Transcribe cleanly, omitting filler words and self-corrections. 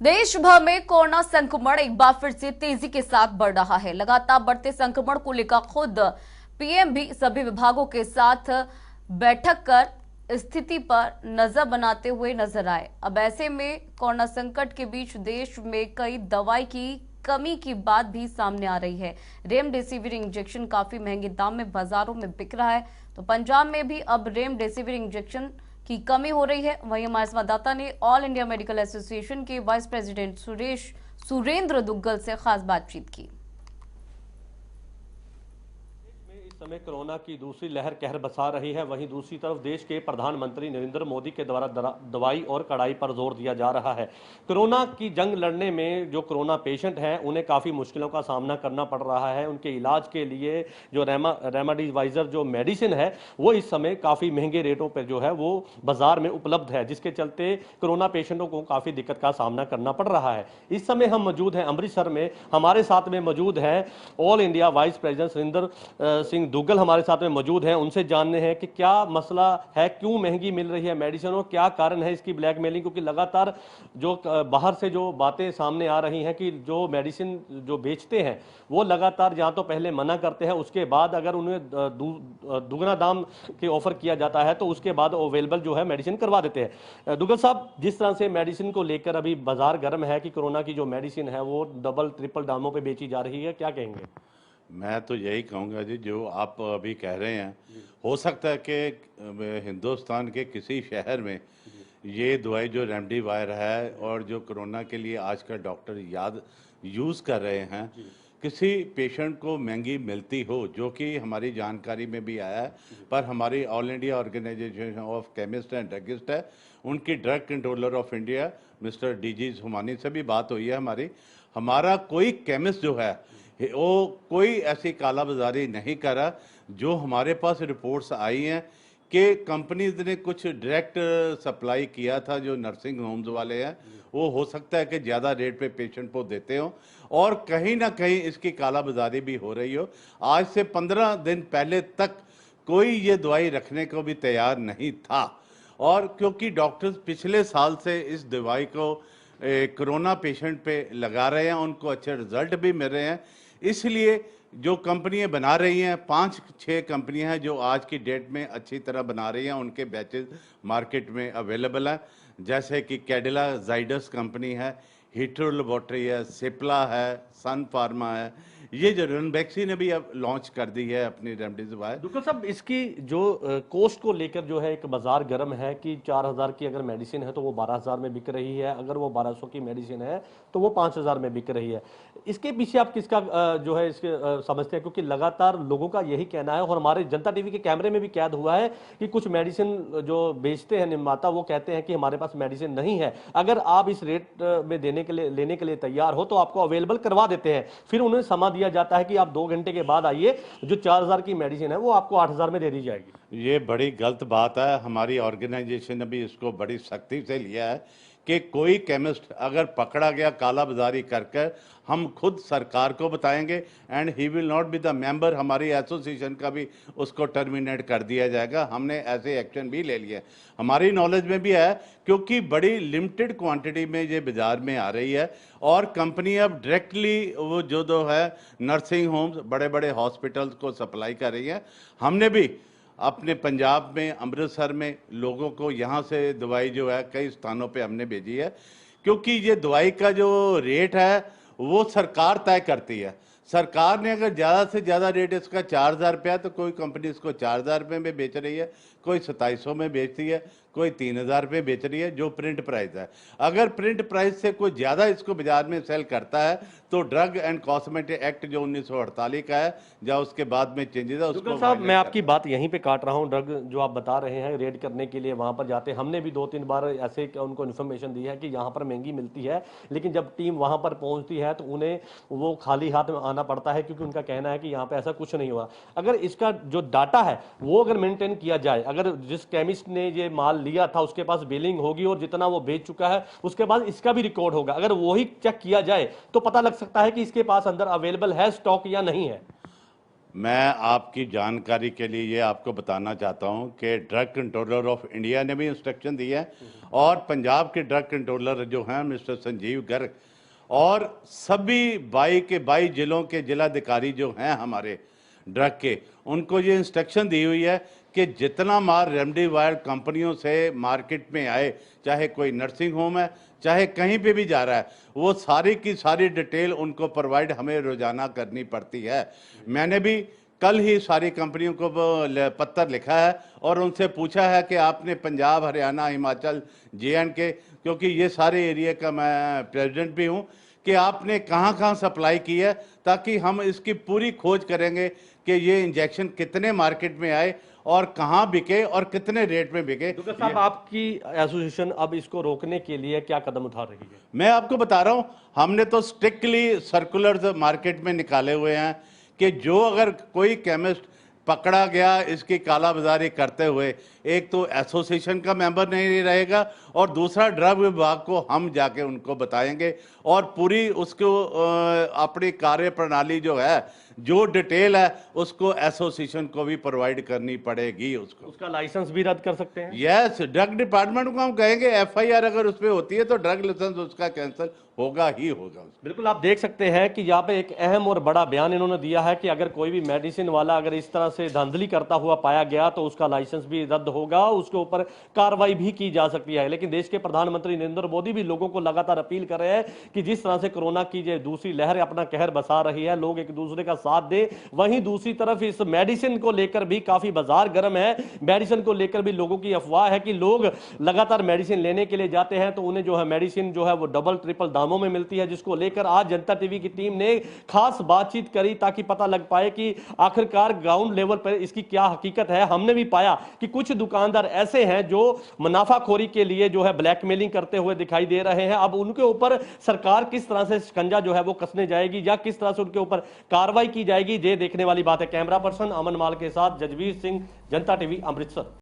देश भर में कोरोना संक्रमण एक बार फिर से तेजी के साथ बढ़ रहा है। लगातार बढ़ते संक्रमण को लेकर खुद पीएम भी सभी विभागों के साथ बैठक कर स्थिति पर नजर बनाते हुए नजर आए। अब ऐसे में कोरोना संकट के बीच देश में कई दवाई की कमी की बात भी सामने आ रही है। रेमडेसिविर इंजेक्शन काफी महंगे दाम में बाजारों में बिक रहा है, तो पंजाब में भी अब रेमडेसिविर इंजेक्शन की कमी हो रही है। वहीं हमारे संवाददाता ने ऑल इंडिया मेडिकल एसोसिएशन के वाइस प्रेसिडेंट सुरेंद्र दुग्गल से खास बातचीत की। इस समय कोरोना की दूसरी लहर कहर बसा रही है, वहीं दूसरी तरफ देश के प्रधानमंत्री नरेंद्र मोदी के द्वारा दवाई और कड़ाई पर जोर दिया जा रहा है। कोरोना की जंग लड़ने में जो कोरोना पेशेंट हैं उन्हें काफ़ी मुश्किलों का सामना करना पड़ रहा है। उनके इलाज के लिए जो रेमडेसिविर जो मेडिसिन है वो इस समय काफ़ी महंगे रेटों पर जो है वो बाजार में उपलब्ध है, जिसके चलते कोरोना पेशेंटों को काफ़ी दिक्कत का सामना करना पड़ रहा है। इस समय हम मौजूद हैं अमृतसर में, हमारे साथ में मौजूद हैं all India vice president Surendra Singh Duggal हमारे साथ में मौजूद हैं। उनसे जानने हैं कि क्या मसला है, क्यों महंगी मिल रही है मेडिसिन और क्या कारण है इसकी ब्लैकमेलिंग, क्योंकि लगातार जो बाहर से जो बातें सामने आ रही हैं कि जो मेडिसिन जो बेचते हैं वो लगातार या तो पहले मना करते हैं, उसके बाद अगर उन्हें दुगना दाम के ऑफर किया जाता है तो उसके बाद अवेलेबल जो है मेडिसिन करवा देते हैं। दुग्गल साहब, जिस तरह से मेडिसिन को लेकर अभी बाजार गर्म है कि कोरोना की जो मेडिसिन है वो डबल ट्रिपल दामों पर बेची जा रही है, क्या कहेंगे? मैं तो यही कहूँगा जी, जो आप अभी कह रहे हैं, हो सकता है कि हिंदुस्तान के किसी शहर में ये दवाई जो रेमडेसिविर है और जो कोरोना के लिए आज का डॉक्टर यूज़ कर रहे हैं, किसी पेशेंट को महंगी मिलती हो, जो कि हमारी जानकारी में भी आया है। पर हमारी all India organisation of chemist and druggist है, उनकी drug controller of India mister D G से भी बात हुई है हमारा कोई केमिस्ट जो है वो कोई ऐसी कालाबाजारी नहीं कर रहा। जो हमारे पास रिपोर्ट्स आई हैं कि कंपनीज ने कुछ डायरेक्ट सप्लाई किया था, जो नर्सिंग होम्स वाले हैं, वो हो सकता है कि ज़्यादा रेट पे पेशेंट को देते हो और कहीं ना कहीं इसकी कालाबाजारी भी हो रही हो। आज से 15 दिन पहले तक कोई ये दवाई रखने को भी तैयार नहीं था, और क्योंकि डॉक्टर्स पिछले साल से इस दवाई को कोरोना पेशेंट पे लगा रहे हैं, उनको अच्छे रिजल्ट भी मिल रहे हैं, इसलिए जो कंपनियां बना रही हैं, 5-6 कंपनियां हैं जो आज की डेट में अच्छी तरह बना रही हैं, उनके बैचेस मार्केट में अवेलेबल हैं, जैसे कि कैडिला जाइडस कंपनी है, हीट्रो लेबोरेटरी है, सिप्ला है, सन फार्मा है, ये जो रेमडेसिविर ने भी अब लॉन्च कर दी है अपनी रेमडेसिविर। डॉक्टर साहब, इसकी जो कॉस्ट को लेकर जो है एक बाजार गर्म है कि 4000 की अगर मेडिसिन है तो वो 12000 में बिक रही है, अगर वो 1200 की मेडिसिन है तो वो 5000 में बिक रही है। इसके पीछे आप किसका जो है इसके समझते हैं? क्योंकि लगातार लोगों का यही कहना है और हमारे जनता टीवी के कैमरे में भी कैद हुआ है कि कुछ मेडिसिन जो बेचते हैं निर्माता वो कहते हैं कि हमारे पास मेडिसिन नहीं है, अगर आप इस रेट में देने के लिए लेने के लिए तैयार हो तो आपको अवेलेबल करवा देते हैं, फिर उन्हें समा दिया जाता है कि आप 2 घंटे के बाद आइए, जो 4000 की मेडिसिन है वो आपको 8000 में दे दी जाएगी। ये बड़ी गलत बात है। हमारी ऑर्गेनाइजेशन ने भी इसको बड़ी सख्ती से लिया है कि कोई केमिस्ट अगर पकड़ा गया काला बाजारी करके, हम खुद सरकार को बताएंगे and he will not be the member. हमारी एसोसिएशन का भी उसको टर्मिनेट कर दिया जाएगा। हमने ऐसे एक्शन भी ले लिए, हमारी नॉलेज में भी है, क्योंकि बड़ी लिमिटेड क्वांटिटी में ये बाजार में आ रही है और कंपनी अब डायरेक्टली वो जो है नर्सिंग होम्स, बड़े बड़े हॉस्पिटल्स को सप्लाई कर रही है। हमने भी अपने पंजाब में, अमृतसर में लोगों को यहाँ से दवाई जो है कई स्थानों पे हमने भेजी है, क्योंकि ये दवाई का जो रेट है वो सरकार तय करती है। सरकार ने अगर ज़्यादा से ज़्यादा रेट इसका 4000 रुपया, तो कोई कंपनी इसको 4000 रुपये में बेच रही है, कोई 2700 में बेचती है, कोई 3000 रुपये बेच रही है, जो प्रिंट प्राइस है। अगर प्रिंट प्राइस से कोई ज़्यादा इसको बाजार में सेल करता है तो ड्रग एंड कॉस्मेटिक एक्ट जो 1948 का है, या उसके बाद में चेंजेस है, उसको साहब मैं आपकी बात यहीं पे काट रहा हूं। ड्रग जो आप बता रहे हैं रेड करने के लिए वहां पर जाते हैं, हमने भी 2-3 बार ऐसे उनको इन्फॉर्मेशन दी है कि यहाँ पर महंगी मिलती है, लेकिन जब टीम वहां पर पहुंचती है तो उन्हें वो खाली हाथ में आना पड़ता है, क्योंकि उनका कहना है कि यहाँ पे ऐसा कुछ नहीं हुआ। अगर इसका जो डाटा है वो अगर मेंटेन किया जाए, अगर जिस केमिस्ट ने ये माल लिया था उसके पास बिलिंग होगी और जितना वो बेच चुका है उसके बाद इसका भी रिकॉर्ड होगा, अगर वही चेक किया जाए तो पता लग सकता है कि इसके पास अंदर अवेलेबल है स्टॉक या नहीं है। मैं आपकी जानकारी के लिए ये आपको बताना चाहता हूं कि ड्रग कंट्रोलर ऑफ इंडिया ने भी इंस्ट्रक्शन दी है और पंजाब के ड्रग कंट्रोलर जो हैं मिस्टर संजीव गर्ग और सभी 22 के 22 जिलों के जिलाधिकारी जो हैं हमारे ड्रग के, उनको ये इंस्ट्रक्शन दी हुई है कि जितना माल रेमडेसिविर कंपनियों से मार्केट में आए, चाहे कोई नर्सिंग होम है, चाहे कहीं पे भी जा रहा है, वो सारी की सारी डिटेल उनको प्रोवाइड हमें रोजाना करनी पड़ती है। मैंने भी कल ही सारी कंपनियों को पत्र लिखा है और उनसे पूछा है कि आपने पंजाब, हरियाणा, हिमाचल, JNK, क्योंकि ये सारे एरिया का मैं प्रेसिडेंट भी हूँ, कि आपने कहाँ कहाँ सप्लाई की है, ताकि हम इसकी पूरी खोज करेंगे कि ये इंजेक्शन कितने मार्केट में आए और कहाँ बिके और कितने रेट में बिके। डॉक्टर साहब, आपकी एसोसिएशन अब इसको रोकने के लिए क्या कदम उठा रही है? मैं आपको बता रहा हूँ, हमने तो स्ट्रिक्टली सर्कुलर्स मार्केट में निकाले हुए हैं कि जो अगर कोई केमिस्ट पकड़ा गया इसकी कालाबाजारी करते हुए, एक तो एसोसिएशन का मेंबर नहीं रहेगा और दूसरा ड्रग विभाग को हम जाके उनको बताएंगे और पूरी उसको अपनी कार्य प्रणाली जो है, जो डिटेल है, उसको एसोसिएशन को भी प्रोवाइड करनी पड़ेगी। उसका लाइसेंस भी रद्द कर सकते हैं? यस, ड्रग डिपार्टमेंट को हम कहेंगे FIR अगर उस पर होती है तो ड्रग लाइसेंस उसका कैंसिल होगा ही होगा। बिल्कुल, आप देख सकते हैं कि यहाँ पे एक अहम और बड़ा बयान इन्होंने दिया है कि अगर कोई भी मेडिसिन वाला अगर इस तरह से धांधली करता हुआ पाया गया तो उसका लाइसेंस भी रद्द होगा, उसके ऊपर कार्रवाई भी की जा सकती है। लेकिन देश के प्रधानमंत्री नरेंद्र मोदी भी लोगों को लगातार अपील कर रहे हैं कि जिस तरह से कोरोना की जो दूसरी लहर अपना कहर बसा रही है, लोग एक दूसरे का साथ दे। वहीं दूसरी तरफ इस मेडिसिन को लेकर भी काफी बाजार गर्म है। मेडिसिन को लेकर भी लोगों की अफवाह है कि लोग लगातार मेडिसिन लेने के लिए जाते हैं तो उन्हें जो है मेडिसिन जो है वो डबल ट्रिपल दामों में मिलती है, जिसको लेकर आज जनता टीवी की टीम ने खास बातचीत करी ताकि पता लग पाए कि आखिरकार ग्राउंड लेवल पर इसकी क्या हकीकत है। हमने भी पाया कि कुछ दुकानदार ऐसे हैं जो मुनाफाखोरी के लिए जो है ब्लैकमेलिंग करते हुए दिखाई दे रहे हैं। अब उनके ऊपर सरकार किस तरह से शिकंजा जो है वो कसने जाएगी या किस तरह से उनके ऊपर कार्रवाई की जाएगी, ये देखने वाली बात है। कैमरा पर्सन अमन माल के साथ जजवीर सिंह, जनता टीवी, अमृतसर।